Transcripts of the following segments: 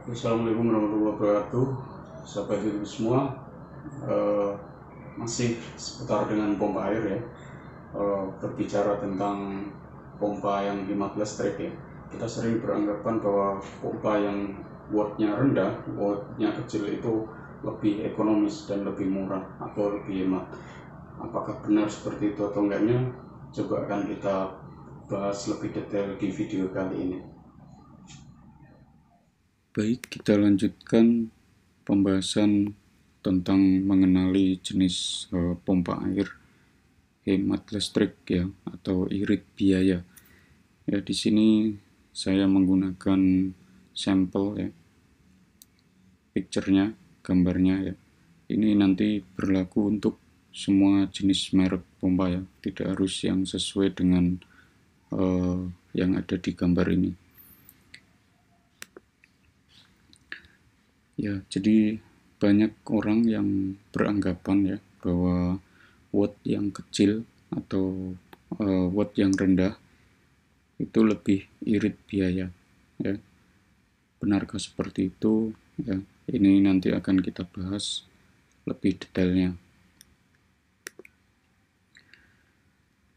Assalamualaikum warahmatullahi wabarakatuh, sahabat YouTube semua. Masih seputar dengan pompa air ya, berbicara tentang pompa yang hemat listrik ya. Kita sering beranggapan bahwa pompa yang wattnya rendah, wattnya kecil itu lebih ekonomis dan lebih murah atau lebih hemat. Apakah benar seperti itu atau enggaknya? Coba akan kita bahas lebih detail di video kali ini. Baik, kita lanjutkan pembahasan tentang mengenali jenis pompa air hemat listrik ya, atau irit biaya. Ya, di sini saya menggunakan sampel ya, picture-nya, gambarnya ya. Ini nanti berlaku untuk semua jenis merek pompa ya, tidak harus yang sesuai dengan yang ada di gambar ini. Ya, jadi banyak orang yang beranggapan ya bahwa watt yang kecil atau watt yang rendah itu lebih irit biaya ya. Benarkah seperti itu? Ya, ini nanti akan kita bahas lebih detailnya.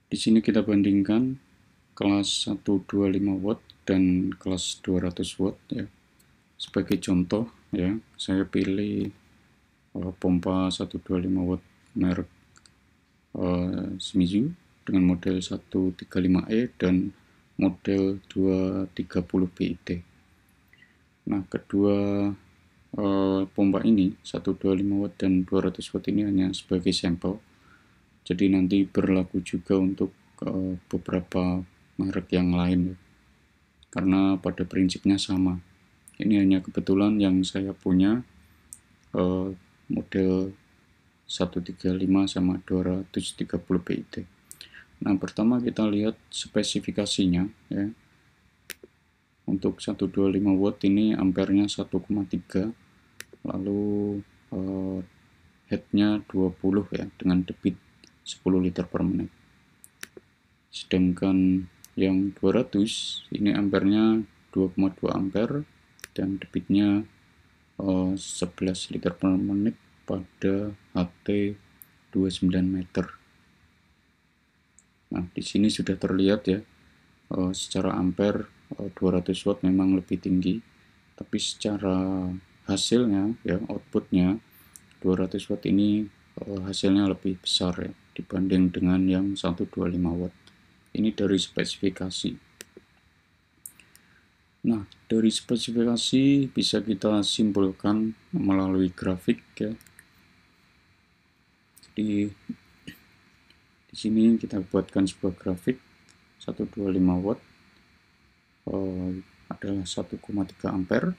Di sini kita bandingkan kelas 125 watt dan kelas 200 watt ya. Sebagai contoh ya, saya pilih pompa 125 watt merek Shimizu dengan model 135E dan model 230 BIT. Nah, kedua pompa ini 125 watt dan 200 watt ini hanya sebagai sampel. Jadi nanti berlaku juga untuk beberapa merek yang lain ya. Karena pada prinsipnya sama. Ini hanya kebetulan yang saya punya model 135 sama 230 BIT. Nah, pertama kita lihat spesifikasinya ya. Untuk 125 watt ini ampernya 1,3, lalu headnya 20 ya, dengan debit 10 liter per menit. Sedangkan yang 200 ini ampernya 2,2 ampere dan debitnya 11 liter per menit pada HT 29 meter. Nah, di sini sudah terlihat ya, secara ampere 200 watt memang lebih tinggi, tapi secara hasilnya ya, outputnya 200 watt ini hasilnya lebih besar ya dibanding dengan yang 125 watt. Ini dari spesifikasi. Nah, dari spesifikasi bisa kita simpulkan melalui grafik ya. Jadi di sini kita buatkan sebuah grafik 125 watt adalah 1,3 ampere,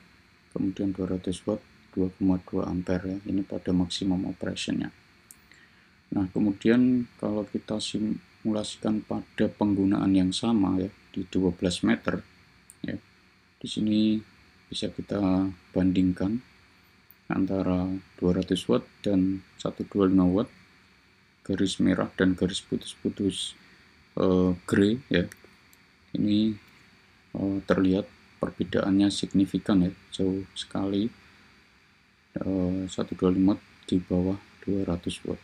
kemudian 200 watt 2,2 ampere ya. Ini pada maksimum operationnya. Nah, kemudian kalau kita simulasikan pada penggunaan yang sama ya di 12 meter ya. Di sini bisa kita bandingkan antara 200 watt dan 125 watt, garis merah dan garis putus-putus grey ya. Ini terlihat perbedaannya signifikan ya, jauh sekali. 125 watt di bawah 200 watt.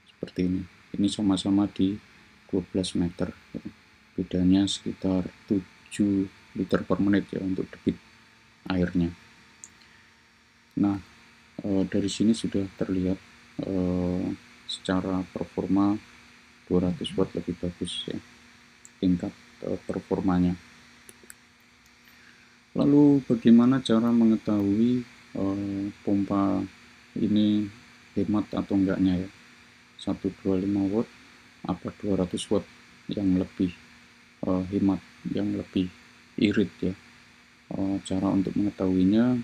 Seperti ini. Ini sama-sama di 12 meter ya. Bedanya sekitar 7 liter per menit ya untuk debit airnya. Nah, dari sini sudah terlihat secara performa 200 watt lebih bagus ya tingkat performanya. Lalu bagaimana cara mengetahui pompa ini hemat atau enggaknya ya? 125 watt apa 200 watt yang lebih hemat, yang lebih irit ya. Cara untuk mengetahuinya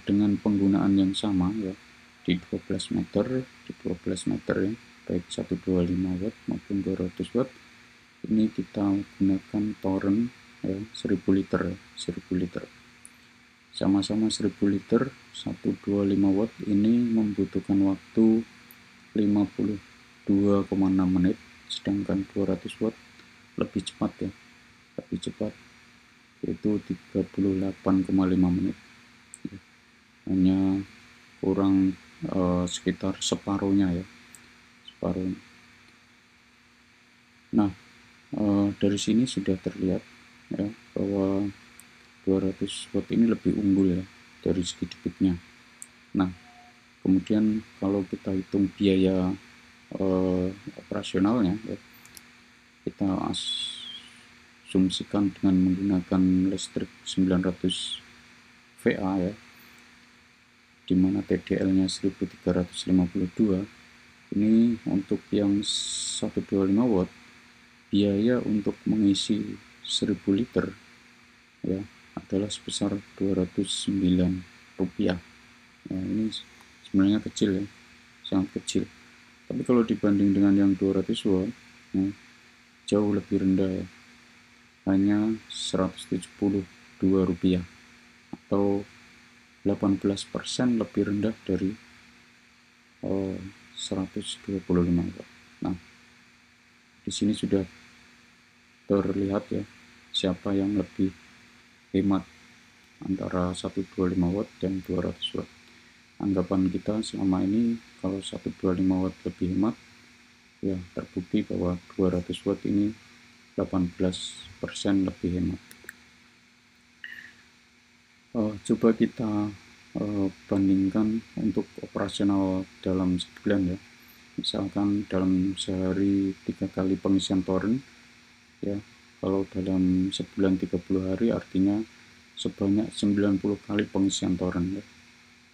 dengan penggunaan yang sama ya, di 12 meter ya, baik 125 watt maupun 200 watt. Ini kita gunakan torrent ya, 1000 liter ya, 1000 liter. Sama-sama 1000 liter, 125 watt ini membutuhkan waktu 52,6 menit, sedangkan 200 watt lebih cepat ya, lebih cepat. yaitu 38,5 menit, hanya kurang sekitar separuhnya ya, separuhnya. Nah, dari sini sudah terlihat ya bahwa 200 watt ini lebih unggul ya dari segi debitnya. Nah, kemudian kalau kita hitung biaya operasionalnya ya, kita asumsikan dengan menggunakan listrik 900 VA ya, dimana TDL nya 1352. Ini untuk yang 125 watt, biaya untuk mengisi 1000 liter ya adalah sebesar 209 rupiah. Nah, ini sebenarnya kecil ya, sangat kecil. Tapi kalau dibanding dengan yang 200 watt ya, jauh lebih rendah ya, hanya 172 rupiah atau 18% lebih rendah dari 125 watt. Nah, di sini sudah terlihat ya siapa yang lebih hemat antara 125 watt dan 200 watt. Anggapan kita selama ini kalau 125 watt lebih hemat, ya terbukti bahwa 200 watt ini 18% lebih hemat. Coba kita bandingkan untuk operasional dalam sebulan ya. Misalkan dalam sehari 3 kali pengisian torrent ya, kalau dalam sebulan 30 hari artinya sebanyak 90 kali pengisian torrent ya.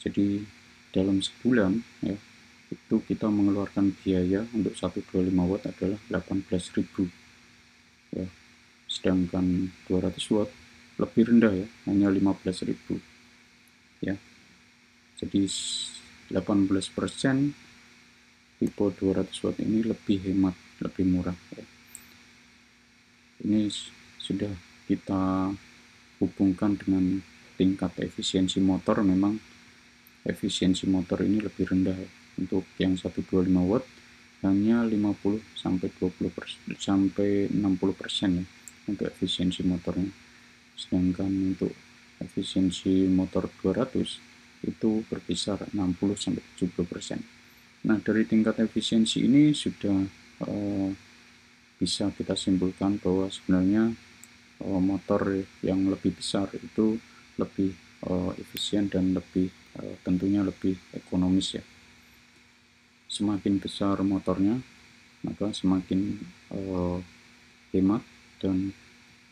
Jadi dalam sebulan ya, itu kita mengeluarkan biaya untuk 125 watt adalah 18.000 ya. Sedangkan 200 watt lebih rendah ya, hanya 15.000 ya. Jadi 18% tipe 200 watt ini lebih hemat, lebih murah ya. Ini sudah kita hubungkan dengan tingkat efisiensi motor. Memang efisiensi motor ini lebih rendah ya. Untuk yang 125 watt hanya 50 sampai 20% sampai 60% ya untuk efisiensi motornya. Sedangkan untuk efisiensi motor 200 itu berkisar 60 sampai 70%. Nah, dari tingkat efisiensi ini sudah bisa kita simpulkan bahwa sebenarnya motor yang lebih besar itu lebih efisien dan lebih tentunya lebih ekonomis ya. Semakin besar motornya, maka semakin hemat dan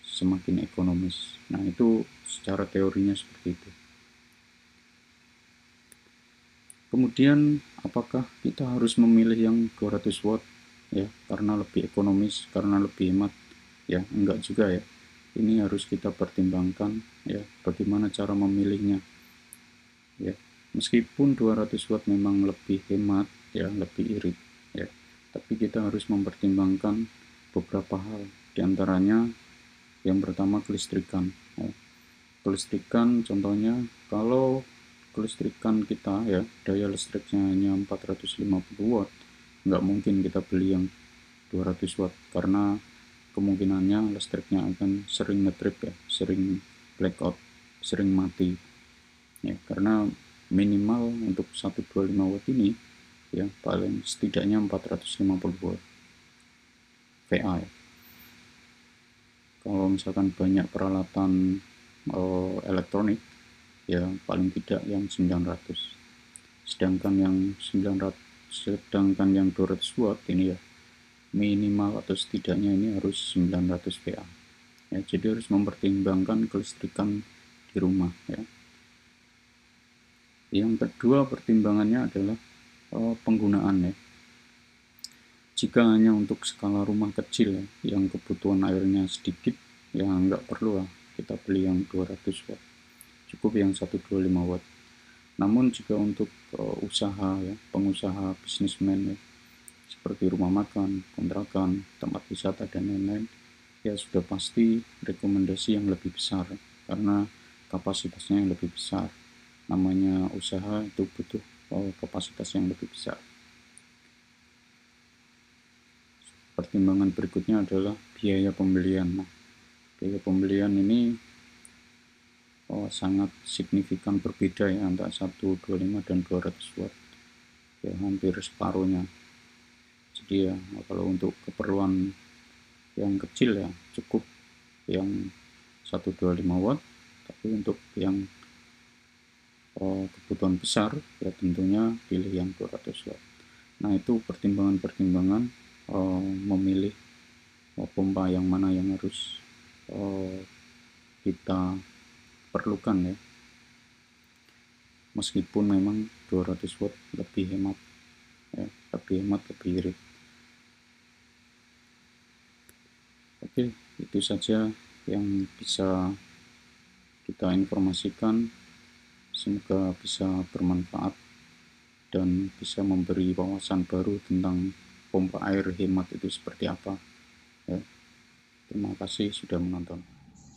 semakin ekonomis. Nah, itu secara teorinya seperti itu. Kemudian apakah kita harus memilih yang 200 watt ya karena lebih ekonomis, karena lebih hemat? Ya, enggak juga ya. Ini harus kita pertimbangkan ya bagaimana cara memilihnya. Ya, meskipun 200 watt memang lebih hemat ya, lebih irit ya, tapi kita harus mempertimbangkan beberapa hal. Di antaranya yang pertama kelistrikan ya. Kelistrikan contohnya, kalau kelistrikan kita ya daya listriknya hanya 450 watt, nggak mungkin kita beli yang 200 watt karena kemungkinannya listriknya akan sering ngetrip ya, sering blackout, sering mati ya, karena minimal untuk 125 watt ini ya paling setidaknya 450 watt VA ya. Kalau misalkan banyak peralatan elektronik ya paling tidak yang 900. Sedangkan yang 200 watt ini ya minimal atau setidaknya ini harus 900 VA ya. Jadi harus mempertimbangkan kelistrikan di rumah ya. Yang kedua pertimbangannya adalah penggunaan ya. Jika hanya untuk skala rumah kecil ya, yang kebutuhan airnya sedikit, ya nggak perlu lah kita beli yang 200 watt, cukup yang 125 watt. Namun jika untuk usaha ya, pengusaha bisnismen ya, seperti rumah makan, kontrakan, tempat wisata dan lain-lain, ya sudah pasti rekomendasi yang lebih besar karena kapasitasnya yang lebih besar. Namanya usaha itu butuh kapasitas yang lebih besar. Pertimbangan berikutnya adalah biaya pembelian. Nah, biaya pembelian ini sangat signifikan berbeda ya antara 125 dan 200 watt ya, hampir separuhnya. Jadi ya kalau untuk keperluan yang kecil ya cukup yang 125 watt, tapi untuk yang kebutuhan besar ya tentunya pilih yang 200 watt. Nah itu pertimbangan-pertimbangan memilih pompa yang mana yang harus kita perlukan ya, meskipun memang 200 watt lebih hemat ya, lebih irit. Oke, itu saja yang bisa kita informasikan. Semoga bisa bermanfaat dan bisa memberi wawasan baru tentang pompa air hemat itu seperti apa ya. Terima kasih sudah menonton.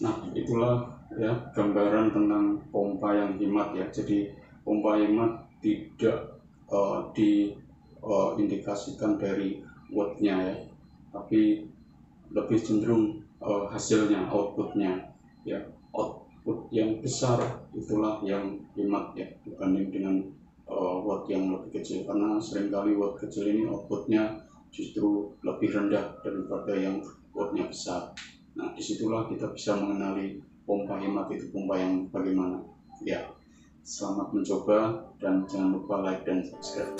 Nah, itulah ya gambaran tentang pompa yang hemat ya. Jadi pompa hemat tidak diindikasikan dari wattnya ya, tapi lebih cenderung hasilnya, outputnya ya. Output yang besar itulah yang hemat ya, dibanding dengan watt yang lebih kecil, karena seringkali watt kecil ini outputnya justru lebih rendah daripada yang wattnya besar. Nah, disitulah kita bisa mengenali pompa hemat itu pompa yang bagaimana ya. Selamat mencoba dan jangan lupa like dan subscribe.